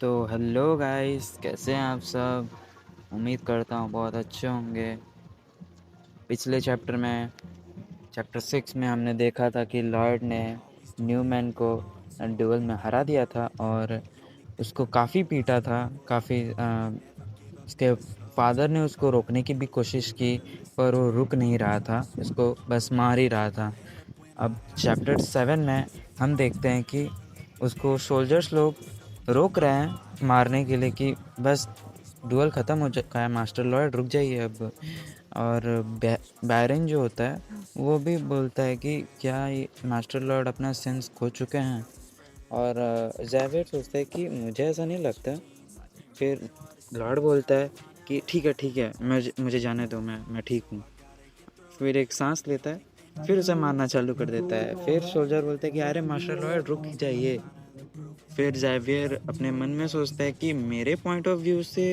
तो hello guys, कैसे हैं आप सब। उम्मीद करता हूँ बहुत अच्छे होंगे। पिछले चैप्टर 6 में हमने देखा था कि लॉर्ड ने न्यूमैन को ड्यूल में हरा दिया था और उसको काफ़ी पीटा था। काफ़ी उसके फादर ने उसको रोकने की भी कोशिश की, पर वो रुक नहीं रहा था, उसको बस मार ही रहा था। अब चैप्टर 7 में हम देखते हैं कि उसको सोल्जर्स लोग रोक रहे हैं मारने के लिए कि बस डुअल ख़त्म हो चुका है, मास्टर लॉर्ड रुक जाइए अब। और बैरन जो होता है वो भी बोलता है कि क्या ये मास्टर लॉर्ड अपना सेंस खो चुके हैं। और ज़ेवियर सोचता है कि मुझे ऐसा नहीं लगता। फिर लॉर्ड बोलता है कि ठीक है, मुझे जाने दो, मैं ठीक हूँ। फिर एक सांस लेता है, फिर उसे मारना चालू कर देता है। फिर सोल्जर बोलता है कि अरे मास्टर लॉर्ड रुक जाइए। फिर ज़ेवियर अपने मन में सोचता है कि मेरे पॉइंट ऑफ व्यू से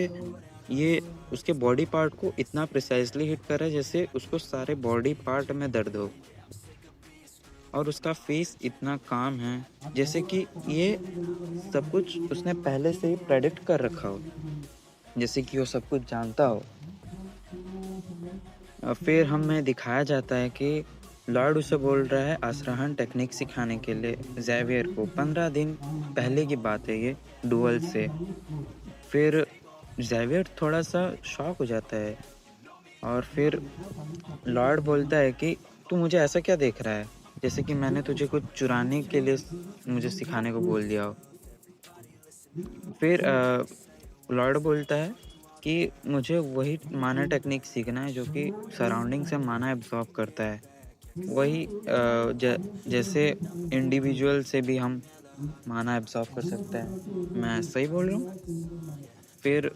ये उसके बॉडी पार्ट को इतना प्रिसाइजली हिट कर रहा है जैसे उसको सारे बॉडी पार्ट में दर्द हो, और उसका फेस इतना काम है जैसे कि ये सब कुछ उसने पहले से ही प्रेडिक्ट कर रखा हो, जैसे कि वो सब कुछ जानता हो। फिर हमें दिखाया जाता है कि लॉर्ड उसे बोल रहा है आसराहन टेक्निक सिखाने के लिए ज़ेवियर को। 15 दिन पहले की बात है ये, डुअल से। फिर ज़ेवियर थोड़ा सा शॉक हो जाता है और फिर लॉर्ड बोलता है कि तू मुझे ऐसा क्या देख रहा है, जैसे कि मैंने तुझे कुछ चुराने के लिए मुझे सिखाने को बोल दिया हो। फिर लॉर्ड बोलता है कि मुझे वही माना टेक्निक सीखना है जो कि सराउंडिंग से माना एब्जॉर्ब करता है। वही जैसे इंडिविजुअल से भी हम माना एब्जॉर्ब कर सकते हैं। मैं सही बोल रहा हूँ? फिर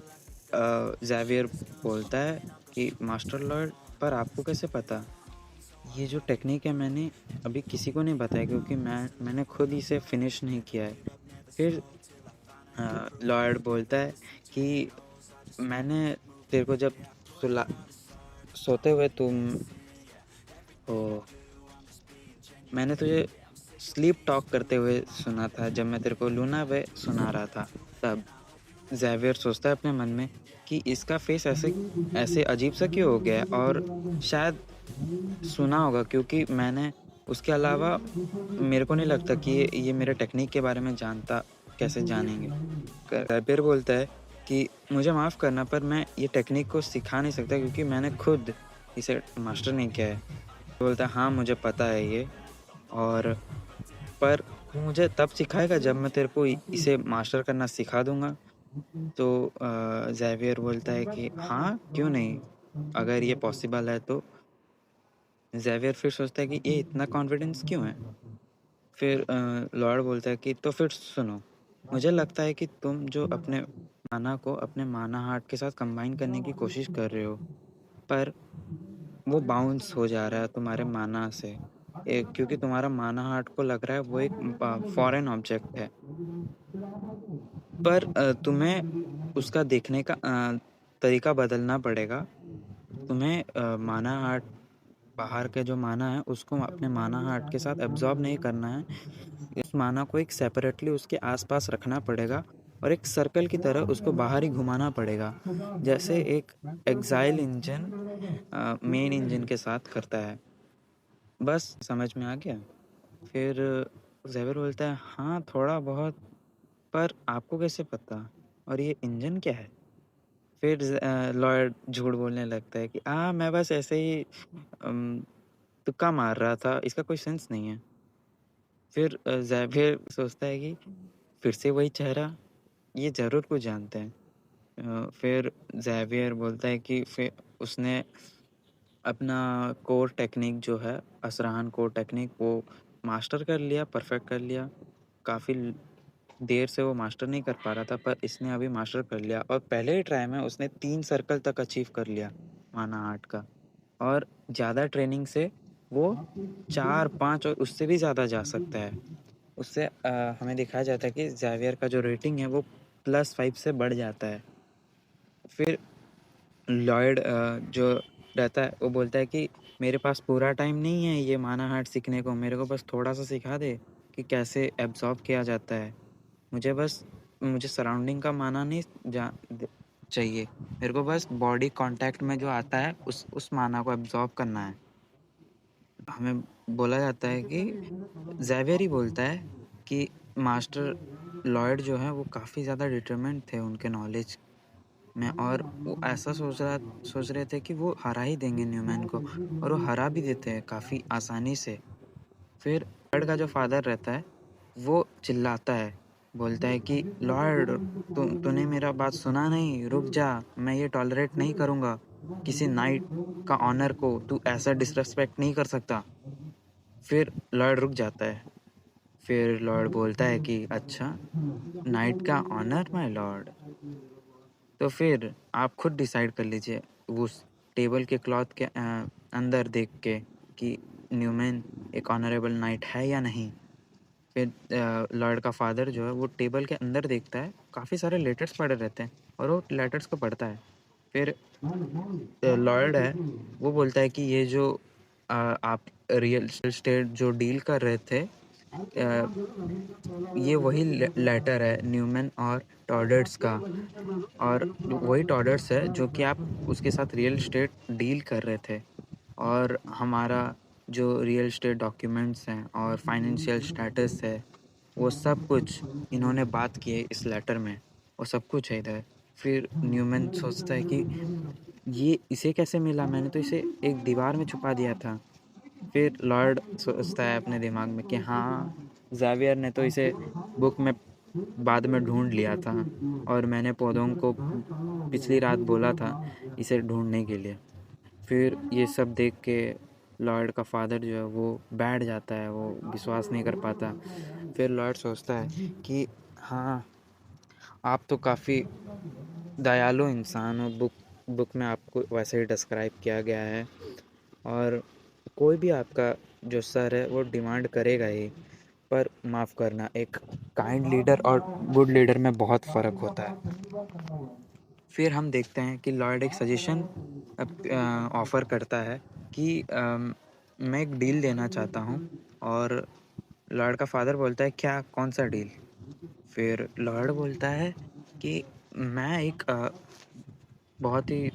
ज़ेवियर बोलता है कि मास्टर लॉर्ड, पर आपको कैसे पता? ये जो टेक्निक है मैंने अभी किसी को नहीं बताया, क्योंकि मैंने खुद इसे फिनिश नहीं किया है। फिर लॉर्ड बोलता है कि मैंने तेरे को जब सुला सोते हुए तुम ओ मैंने तुझे स्लीप टॉक करते हुए सुना था, जब मैं तेरे को लूना वे सुना रहा था तब। ज़ेवियर सोचता है अपने मन में कि इसका फेस ऐसे ऐसे अजीब सा क्यों हो गया है, और शायद सुना होगा, क्योंकि मैंने उसके अलावा मेरे को नहीं लगता कि ये मेरे टेक्निक के बारे में जानता। कैसे जानेंगे? ज़ेवियर बोलता है कि मुझे माफ़ करना, पर मैं ये टेक्निक को सिखा नहीं सकता क्योंकि मैंने खुद इसे मास्टर नहीं किया है। बोलता है हाँ, मुझे पता है ये, और पर तू मुझे तब सिखाएगा जब मैं तेरे को इसे मास्टर करना सिखा दूँगा। तो ज़ेवियर बोलता है कि हाँ, क्यों नहीं? अगर ये पॉसिबल है तो। ज़ेवियर फिर सोचता है कि ये इतना कॉन्फिडेंस क्यों है? फिर लॉर्ड बोलता है कि तो फिर सुनो, मुझे लगता है कि तुम जो अपने माना को अपने माना हार्ट के साथ कंबाइन करने की कोशिश कर रहे हो, पर वो बाउंस हो जा रहा है तुम्हारे माना से। क्योंकि तुम्हारा माना हार्ट को लग रहा है वो एक फॉरेन ऑब्जेक्ट है। पर तुम्हें उसका देखने का तरीका बदलना पड़ेगा। तुम्हें माना हार्ट, बाहर का जो माना है उसको अपने माना हार्ट के साथ एब्ज़ॉर्ब नहीं करना है। उस माना को एक सेपरेटली उसके आस-पास रखना पड़ेगा और एक सर्कल की तरह उसको बाहर ही घुमाना पड़ेगा। जैसे एक एक्साइल इंजन मेन इंजन के साथ करता है। बस समझ में आ गया? फिर ज़ेवियर बोलता है हाँ, थोड़ा बहुत, पर आपको कैसे पता? और ये इंजन क्या है? फिर लॉयड झूठ बोलने लगता है कि मैं बस ऐसे ही अम, तुक्का मार रहा था, इसका कोई सेंस नहीं है। फिर ज़ेवियर सोचता है कि फिर से वही चेहरा, ये ज़रूर कुछ जानते हैं। फिर ज़ेवियर बोलता है कि फिर उसने अपना कोर टेक्निक जो है, असराहन कोर टेक्निक, वो मास्टर कर लिया, परफेक्ट कर लिया। काफ़ी देर से वो मास्टर नहीं कर पा रहा था, पर इसने अभी मास्टर कर लिया और पहले ही ट्राई में उसने 3 सर्कल तक अचीव कर लिया माना आर्ट का। और ज़्यादा ट्रेनिंग से वो 4, 5 और उससे भी ज़्यादा जा सकता है। उससे हमें दिखाया जाता है कि ज़ेवियर का जो रेटिंग है वो +5 से बढ़ जाता है। फिर लॉयड जो रहता है वो बोलता है कि मेरे पास पूरा टाइम नहीं है ये माना हार्ट सीखने को, मेरे को बस थोड़ा-सा सिखा दे कि कैसे एब्ज़ॉर्ब किया जाता है। मुझे बस मुझे सराउंडिंग का माना नहीं चाहिए, मेरे को बस बॉडी कांटेक्ट में जो आता है उस माना को एब्जॉर्ब करना है। हमें बोला जाता है कि ज़ेवियर ही बोलता है कि मास्टर लॉयड जो है वो काफ़ी ज़्यादा डिटरमिन्ड थे उनके नॉलेज में, और वो ऐसा सोच रहे थे कि वो हरा ही देंगे न्यूमैन को, और वो हरा भी देते हैं काफ़ी आसानी से। फिर लॉयड का जो फादर रहता है वो चिल्लाता है, बोलता है कि लॉयड, तूने मेरा बात सुना नहीं, रुक जा, मैं ये टॉलरेट नहीं करूँगा, किसी नाइट का ऑनर को तू ऐसा डिसरिस्पेक्ट नहीं कर सकता। फिर लॉयड रुक जाता है। फिर लॉर्ड बोलता है कि अच्छा, नाइट का ऑनर माय लॉर्ड, तो फिर आप खुद डिसाइड कर लीजिए उस टेबल के क्लॉथ के अंदर देख के कि न्यूमैन एक ऑनरेबल नाइट है या नहीं। फिर लॉर्ड का फादर जो है वो टेबल के अंदर देखता है, काफ़ी सारे लेटर्स पड़े रहते हैं और वो लेटर्स को पढ़ता है। फिर लॉर्ड है वो बोलता है कि ये जो आप रियल एस्टेट जो डील कर रहे थे, ये वही लेटर है न्यूमैन और टॉडर्स का, और वही टॉडर्स है जो कि आप उसके साथ रियल एस्टेट डील कर रहे थे, और हमारा जो रियल एस्टेट डॉक्यूमेंट्स हैं और फाइनेंशियल स्टेटस है वो सब कुछ इन्होंने बात की है इस लेटर में, वो सब कुछ है इधर। फिर न्यूमैन सोचता है कि ये इसे कैसे मिला, मैंने तो इसे एक दीवार में छुपा दिया था। फिर लॉर्ड सोचता है अपने दिमाग में कि हाँ, ज़ेवियर ने तो इसे बुक में बाद में ढूंढ लिया था, और मैंने पौधों को पिछली रात बोला था इसे ढूंढने के लिए। फिर ये सब देख के लॉर्ड का फादर जो है वो बैठ जाता है, वो विश्वास नहीं कर पाता। फिर लॉर्ड सोचता है कि हाँ, आप तो काफ़ी दयालु इंसान हो, बुक में आपको वैसे ही डिस्क्राइब किया गया है, और कोई भी आपका जो सर है वो डिमांड करेगा ही, पर माफ़ करना, एक काइंड लीडर और गुड लीडर में बहुत फ़र्क होता है। फिर हम देखते हैं कि लॉर्ड एक सजेशन ऑफ़र करता है कि मैं एक डील देना चाहता हूँ, और लॉर्ड का फादर बोलता है क्या, कौन सा डील? फिर लॉर्ड बोलता है कि मैं एक बहुत ही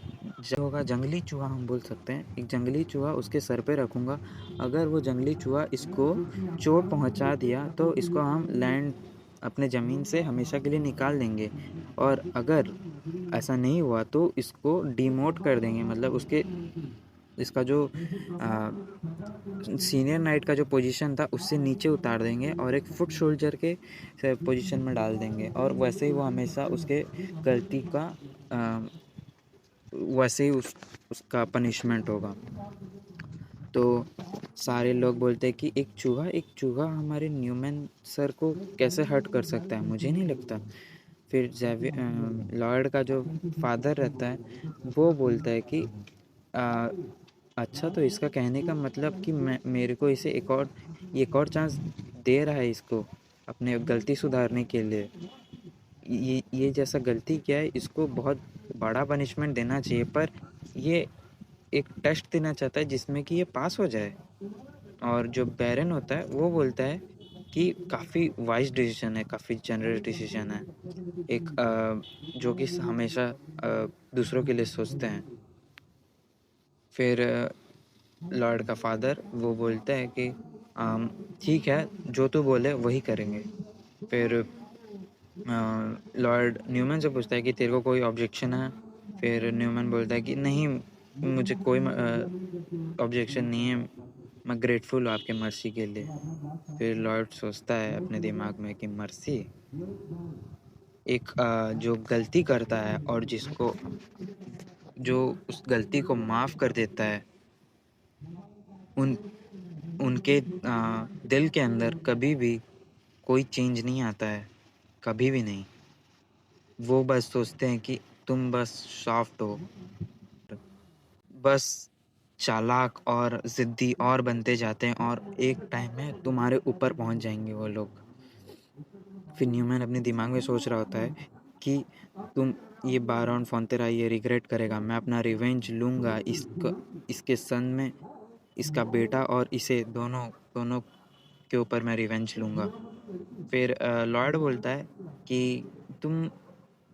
होगा जंगली चूहा, हम बोल सकते हैं एक जंगली चूहा उसके सर पे रखूँगा, अगर वो जंगली चूहा इसको चोट पहुँचा दिया तो इसको हम लैंड अपने ज़मीन से हमेशा के लिए निकाल देंगे, और अगर ऐसा नहीं हुआ तो इसको डिमोट कर देंगे, मतलब उसके इसका जो सीनियर नाइट का जो पोजीशन था उससे नीचे उतार देंगे और एक फुट सोल्जर के पोजीशन में डाल देंगे, और वैसे ही वो हमेशा उसके गलती का वैसे ही उसका पनिशमेंट होगा। तो सारे लोग बोलते हैं कि एक चूहा हमारे न्यूमैन सर को कैसे हर्ट कर सकता है, मुझे नहीं लगता। फिर लॉर्ड का जो फादर रहता है वो बोलता है कि आ, अच्छा, तो इसका कहने का मतलब कि मेरे को इसे एक और चांस दे रहा है इसको अपने गलती सुधारने के लिए। ये जैसा गलती किया है इसको बहुत बड़ा पनिशमेंट देना चाहिए, पर ये एक टेस्ट देना चाहता है जिसमें कि ये पास हो जाए। और जो बैरन होता है वो बोलता है कि काफ़ी वाइज डिसीजन है, काफ़ी जनरस डिसीजन है, एक जो कि हमेशा दूसरों के लिए सोचते हैं। फिर लॉर्ड का फादर वो बोलता है कि ठीक है, जो तू बोले वही करेंगे। फिर लॉर्ड न्यूमैन से पूछता है कि तेरे को कोई ऑब्जेक्शन है? फिर न्यूमैन बोलता है कि नहीं, मुझे कोई ऑब्जेक्शन नहीं है, मैं ग्रेटफुल हूँ आपके मर्सी के लिए। फिर लॉर्ड सोचता है अपने दिमाग में कि मर्सी, एक जो गलती करता है और जिसको जो उस गलती को माफ़ कर देता है, उन उनके दिल के अंदर कभी भी कोई चेंज नहीं आता है, कभी भी नहीं। वो बस सोचते हैं कि तुम बस सॉफ्ट हो, बस चालाक और ज़िद्दी और बनते जाते हैं, और एक टाइम में तुम्हारे ऊपर पहुंच जाएंगे वो लोग। फिर न्यूमैन अपने दिमाग में सोच रहा होता है कि तुम ये बारॉन फॉन्तेरा ये रिग्रेट करेगा, मैं अपना रिवेंज लूँगा, इसके सन में इसका बेटा और इसे दोनों दोनों के ऊपर मैं रिवेंज लूँगा। फिर लॉर्ड बोलता है कि तुम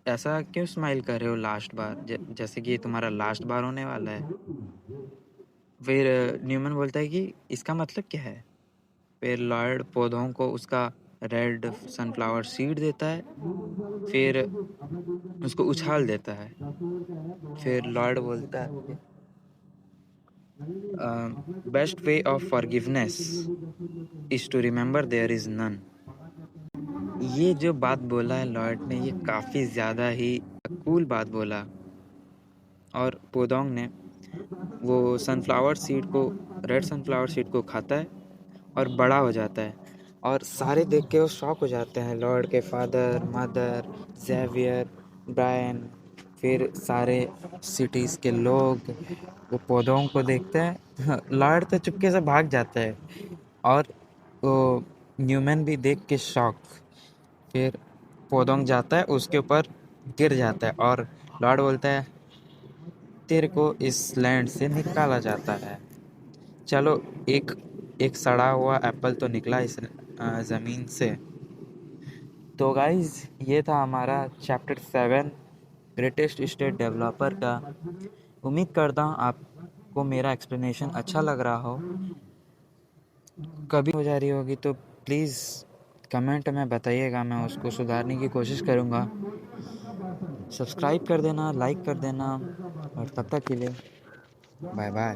ऐसा क्यों स्माइल कर रहे हो लास्ट बार, जैसे कि ये तुम्हारा लास्ट बार होने वाला है। फिर न्यूमन बोलता है कि इसका मतलब क्या है। फिर लॉयड पौधों को उसका रेड सनफ्लावर सीड देता है, फिर उसको उछाल देता है। फिर लॉयड बोलता है best way of forgiveness is to remember there is none. ये जो बात बोला है लॉयड ने, ये काफ़ी ज़्यादा ही कूल बात बोला। और पोदोंग ने वो सनफ्लावर सीड को, रेड सनफ्लावर सीड को खाता है और बड़ा हो जाता है। और सारे देख के वो शॉक हो जाते हैं, लॉर्ड के फादर, मदर, जेवियर, ब्रायन, फिर सारे सिटीज़ के लोग वो पौधों को देखते हैं। लॉर्ड तो चुपके से भाग जाता है और वो न्यूमैन भी देख के शॉक। फिर पौधों जाता है, उसके ऊपर गिर जाता है और लॉर्ड बोलता है तेरे को इस लैंड से निकाला जाता है। चलो, एक एक सड़ा हुआ एप्पल तो निकला इस ज़मीन से। तो गाइज, ये था हमारा चैप्टर 7 ग्रेटेस्ट स्टेट डेवलपर का। उम्मीद करता हूँ आपको मेरा एक्सप्लेनेशन अच्छा लग रहा हो। कभी हो जा रही होगी तो प्लीज़ कमेंट में बताइएगा, मैं उसको सुधारने की कोशिश करूँगा। सब्सक्राइब कर देना, लाइक कर देना, और तब तक के लिए बाय बाय।